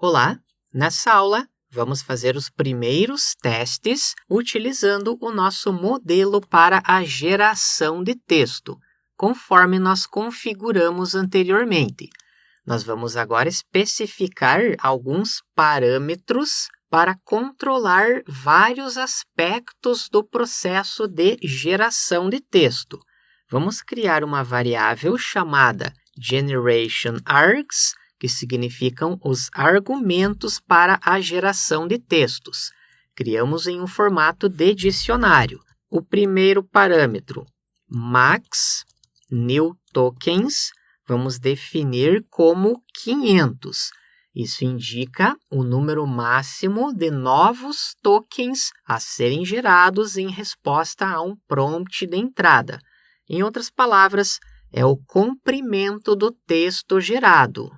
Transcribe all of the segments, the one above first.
Olá! Nessa aula, vamos fazer os primeiros testes utilizando o nosso modelo para a geração de texto, conforme nós configuramos anteriormente. Nós vamos agora especificar alguns parâmetros para controlar vários aspectos do processo de geração de texto. Vamos criar uma variável chamada GenerationArgs, que significam os argumentos para a geração de textos. Criamos em um formato de dicionário. O primeiro parâmetro, max new tokens, vamos definir como 500. Isso indica o número máximo de novos tokens a serem gerados em resposta a um prompt de entrada. Em outras palavras, é o comprimento do texto gerado.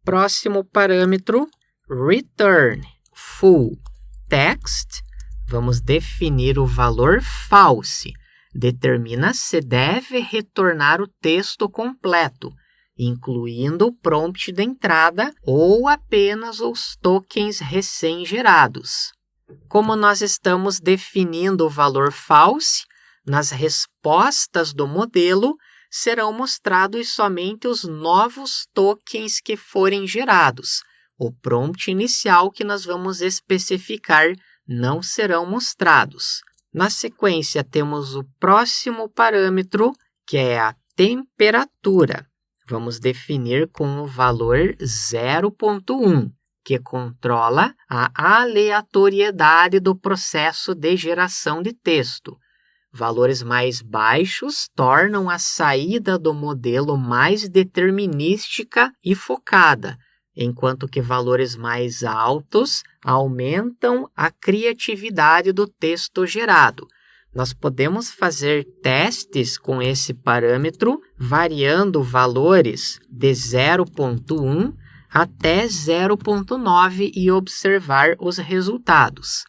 Próximo parâmetro, return full text. Vamos definir o valor false. Determina se deve retornar o texto completo, incluindo o prompt de entrada ou apenas os tokens recém-gerados. Como nós estamos definindo o valor false, nas respostas do modelo serão mostrados somente os novos tokens que forem gerados. O prompt inicial que nós vamos especificar não serão mostrados. Na sequência, temos o próximo parâmetro, que é a temperatura. Vamos definir com o valor 0.1, que controla a aleatoriedade do processo de geração de texto. Valores mais baixos tornam a saída do modelo mais determinística e focada, enquanto que valores mais altos aumentam a criatividade do texto gerado. Nós podemos fazer testes com esse parâmetro, variando valores de 0.1 até 0.9 e observar os resultados.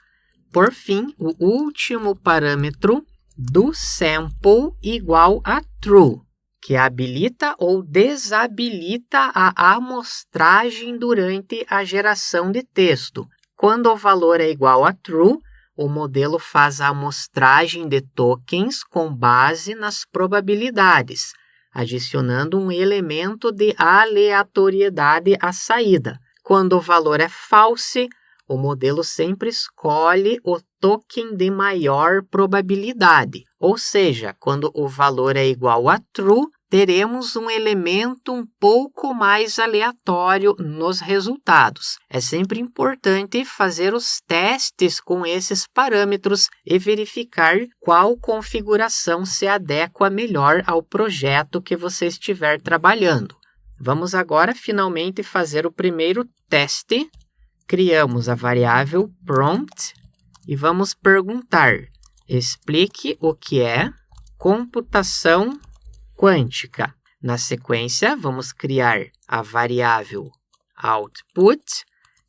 Por fim, o último parâmetro, do sample igual a true, que habilita ou desabilita a amostragem durante a geração de texto. Quando o valor é igual a true, o modelo faz a amostragem de tokens com base nas probabilidades, adicionando um elemento de aleatoriedade à saída. Quando o valor é false, o modelo sempre escolhe o token de maior probabilidade. Ou seja, quando o valor é igual a true, teremos um elemento um pouco mais aleatório nos resultados. É sempre importante fazer os testes com esses parâmetros e verificar qual configuração se adequa melhor ao projeto que você estiver trabalhando. Vamos agora finalmente fazer o primeiro teste. Criamos a variável prompt e vamos perguntar: explique o que é computação quântica. Na sequência, vamos criar a variável output,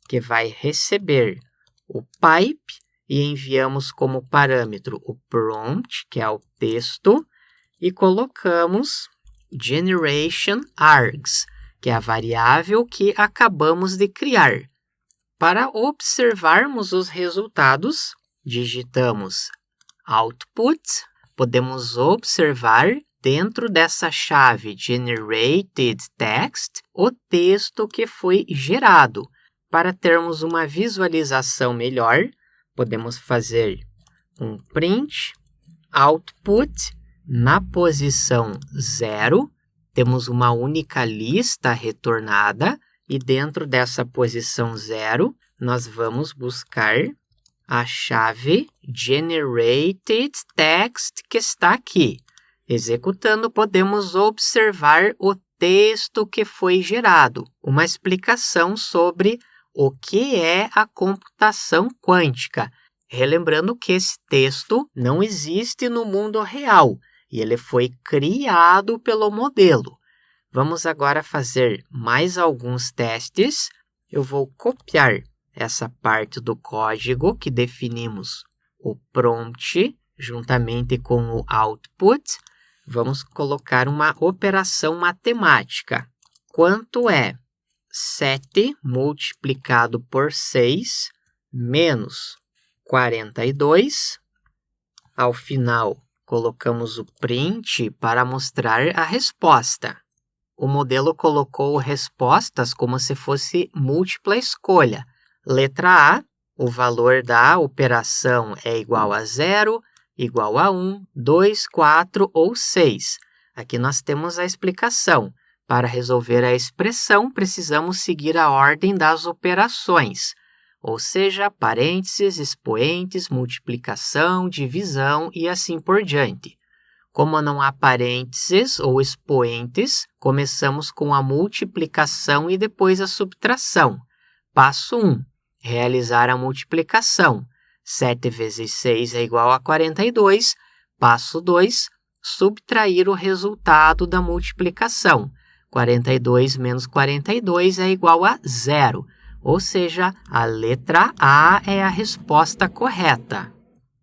que vai receber o pipe, e enviamos como parâmetro o prompt, que é o texto, e colocamos GenerationArgs, que é a variável que acabamos de criar. Para observarmos os resultados, digitamos output. Podemos observar dentro dessa chave Generated Text o texto que foi gerado. Para termos uma visualização melhor, podemos fazer um print output na posição 0. Temos uma única lista retornada. E dentro dessa posição 0, nós vamos buscar a chave Generated Text que está aqui. Executando, podemos observar o texto que foi gerado. Uma explicação sobre o que é a computação quântica. Relembrando que esse texto não existe no mundo real e ele foi criado pelo modelo. Vamos agora fazer mais alguns testes. Eu vou copiar essa parte do código que definimos o prompt juntamente com o output. Vamos colocar uma operação matemática. Quanto é 7 multiplicado por 6 menos 42. Ao final, colocamos o print para mostrar a resposta. O modelo colocou respostas como se fosse múltipla escolha. Letra A, o valor da operação é igual a 0, igual a 1, 2, 4 ou 6. Aqui nós temos a explicação. Para resolver a expressão, precisamos seguir a ordem das operações, ou seja, parênteses, expoentes, multiplicação, divisão e assim por diante. Como não há parênteses ou expoentes, começamos com a multiplicação e depois a subtração. Passo 1. Realizar a multiplicação. 7 vezes 6 é igual a 42. Passo 2. Subtrair o resultado da multiplicação. 42 menos 42 é igual a 0. Ou seja, a letra A é a resposta correta.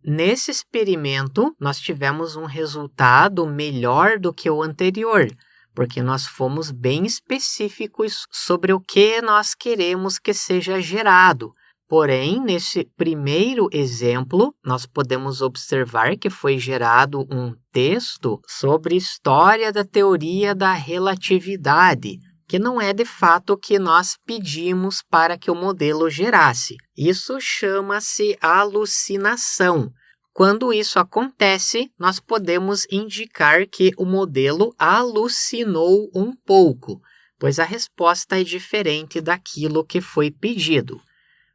Nesse experimento, nós tivemos um resultado melhor do que o anterior, porque nós fomos bem específicos sobre o que nós queremos que seja gerado. Porém, nesse primeiro exemplo, nós podemos observar que foi gerado um texto sobre história da teoria da relatividade, que não é de fato o que nós pedimos para que o modelo gerasse. Isso chama-se alucinação. Quando isso acontece, nós podemos indicar que o modelo alucinou um pouco, pois a resposta é diferente daquilo que foi pedido.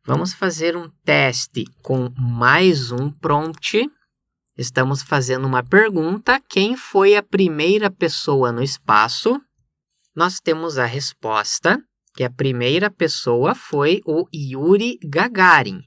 Vamos fazer um teste com mais um prompt. Estamos fazendo uma pergunta: quem foi a primeira pessoa no espaço? Nós temos a resposta, que a primeira pessoa foi o Yuri Gagarin.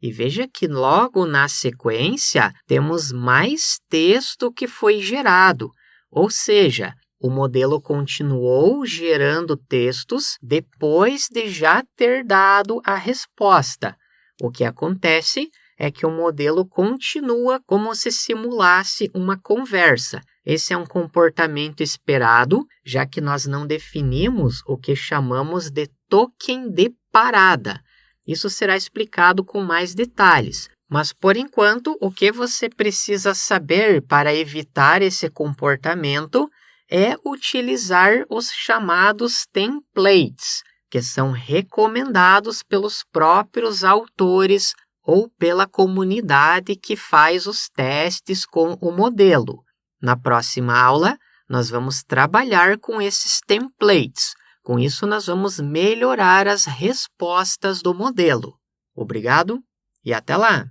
E veja que logo na sequência temos mais texto que foi gerado, ou seja, o modelo continuou gerando textos depois de já ter dado a resposta. O que acontece é que o modelo continua como se simulasse uma conversa. Esse é um comportamento esperado, já que nós não definimos o que chamamos de token de parada. Isso será explicado com mais detalhes. Mas, por enquanto, o que você precisa saber para evitar esse comportamento é utilizar os chamados templates, que são recomendados pelos próprios autores ou pela comunidade que faz os testes com o modelo. Na próxima aula, nós vamos trabalhar com esses templates. Com isso, nós vamos melhorar as respostas do modelo. Obrigado e até lá!